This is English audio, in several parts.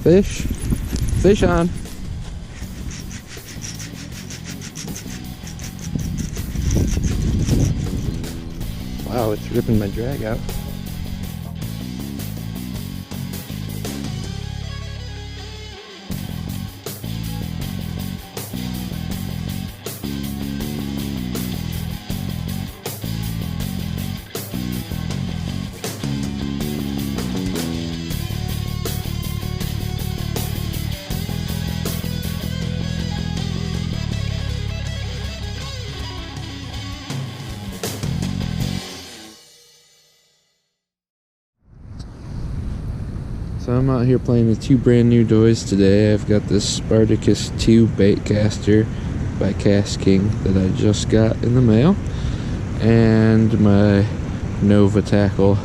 Fish. Fish on. Wow, it's ripping my drag out. So I'm out here playing with two brand new toys today. I've got this Spartacus II Baitcaster by KastKing that I just got in the mail, and my Nova Tackle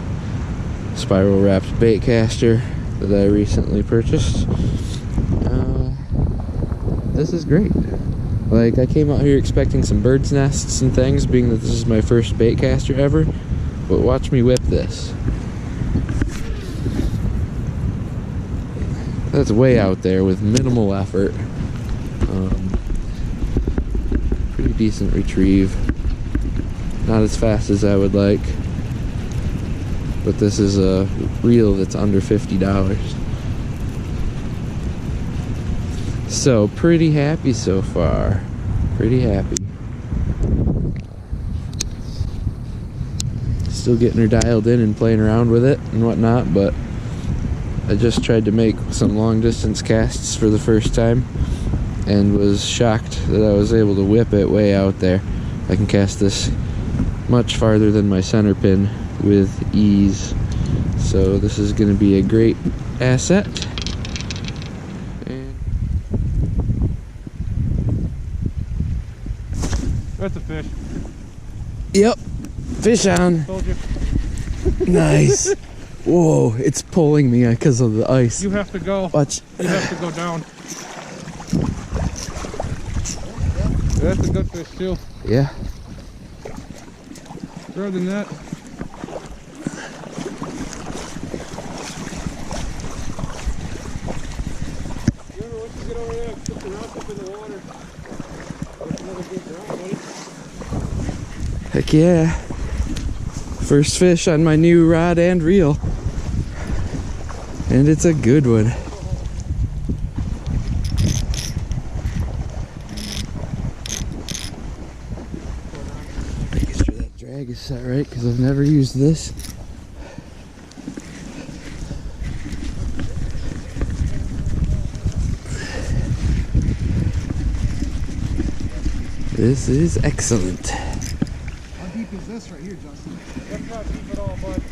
spiral wrapped Baitcaster that I recently purchased. This is great. Like, I came out here expecting some bird's nests and things, being that this is my first Baitcaster ever, but watch me whip this. That's way out there with minimal effort. Pretty decent retrieve. Not as fast as I would like, but this is a reel that's under $50. So pretty happy so far. Pretty happy. Still getting her dialed in and playing around with it and whatnot, but I just tried to make some long distance casts for the first time and was shocked that I was able to whip it way out there. I can cast this much farther than my center pin with ease. So this is going to be a great asset. And that's a fish. Yep, fish on. Told you. Nice. Whoa, it's pulling me because of the ice. You have to go. Watch. You have to go down. That's a good fish too. Yeah. Throw the net. Remember, once you get over there, put the rock up in the water. That's another good drop, buddy. Heck yeah. First fish on my new rod and reel. And it's a good one. Making sure that drag is set right because I've never used this. This is excellent. How deep is this right here, Justin? That's not deep at all, bud.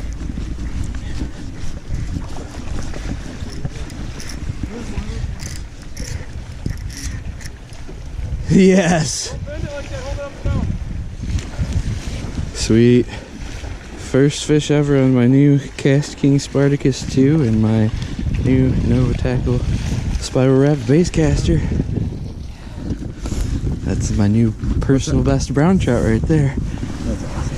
Yes. Bend it like that, hold it up and down. Sweet. First fish ever on my new KastKing Spartacus II and my new Nova Tackle spiral wrapped Baitcaster. That's my new personal best brown trout right there. That's awesome.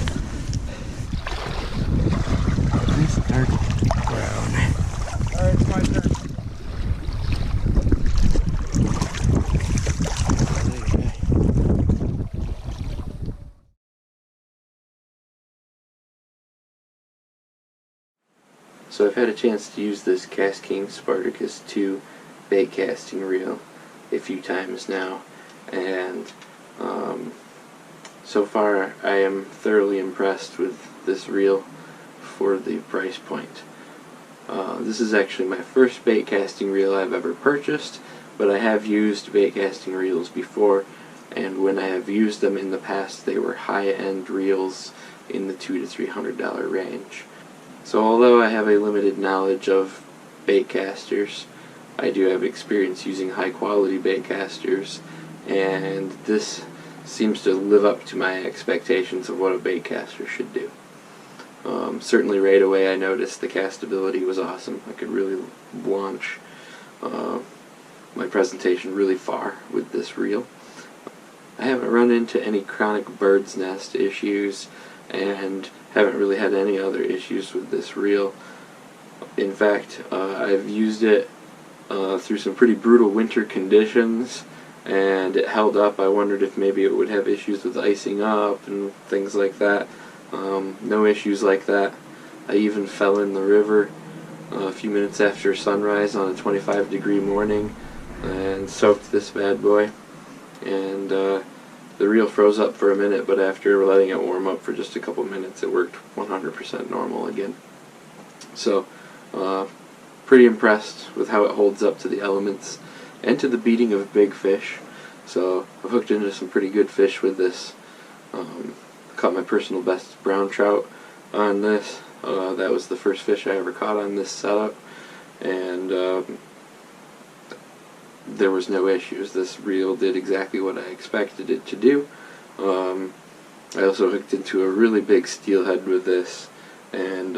Nice dark brown. Alright, it's my turn. So I've had a chance to use this KastKing Spartacus II baitcasting reel a few times now, and so far I am thoroughly impressed with this reel for the price point. This is actually my first baitcasting reel I've ever purchased, but I have used baitcasting reels before, and when I have used them in the past they were high-end reels in the $200 to $300 range. So although I have a limited knowledge of baitcasters, I do have experience using high quality baitcasters, and this seems to live up to my expectations of what a baitcaster should do. Certainly right away I noticed the castability was awesome. I could really launch my presentation really far with this reel. I haven't run into any chronic bird's nest issues and haven't really had any other issues with this reel. In fact, I've used it through some pretty brutal winter conditions, and it held up. I wondered if maybe it would have issues with icing up and things like that. No issues like that. I even fell in the river a few minutes after sunrise on a 25-degree morning and soaked this bad boy. And the reel froze up for a minute, but after letting it warm up for just a couple minutes, it worked 100% normal again. So, pretty impressed with how it holds up to the elements and to the beating of big fish. So I've hooked into some pretty good fish with this. Caught my personal best brown trout on this. That was the first fish I ever caught on this setup, and there was no issues. This reel did exactly what I expected it to do. I also hooked into a really big steelhead with this, and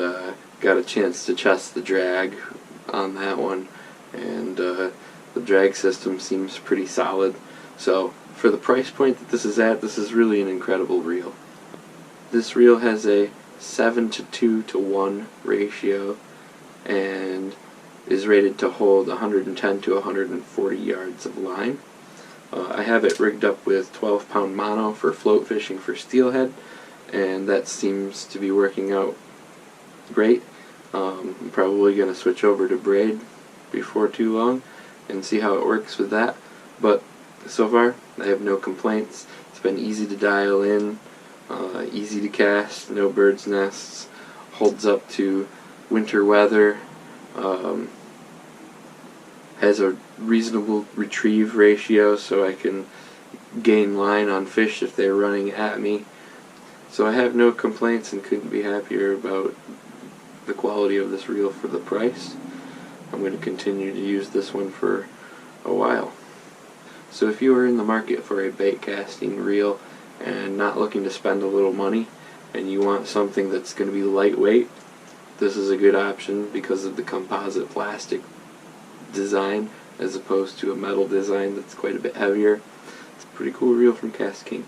got a chance to test the drag on that one, and the drag system seems pretty solid. So for the price point that this is at, this is really an incredible reel. This reel has a 7:2 to 1 ratio and is rated to hold 110 to 140 yards of line. I have it rigged up with 12-pound mono for float fishing for steelhead, and that seems to be working out great. I'm probably going to switch over to braid before too long and see how it works with that, but so far I have no complaints. It's been easy to dial in, easy to cast, no bird's nests, holds up to winter weather, has a reasonable retrieve ratio so I can gain line on fish if they're running at me. So I have no complaints and couldn't be happier about the quality of this reel for the price. I'm going to continue to use this one for a while. So if you are in the market for a bait casting reel and not looking to spend a little money, and you want something that's going to be lightweight, this is a good option because of the composite plastic design as opposed to a metal design that's quite a bit heavier. It's a pretty cool reel from KastKing.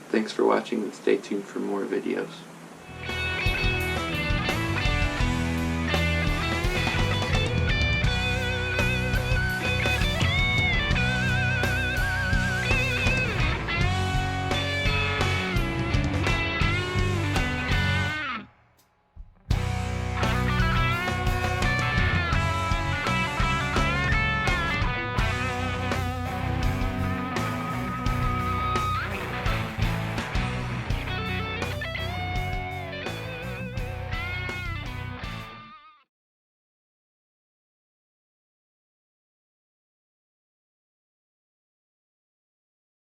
Thanks for watching, and stay tuned for more videos.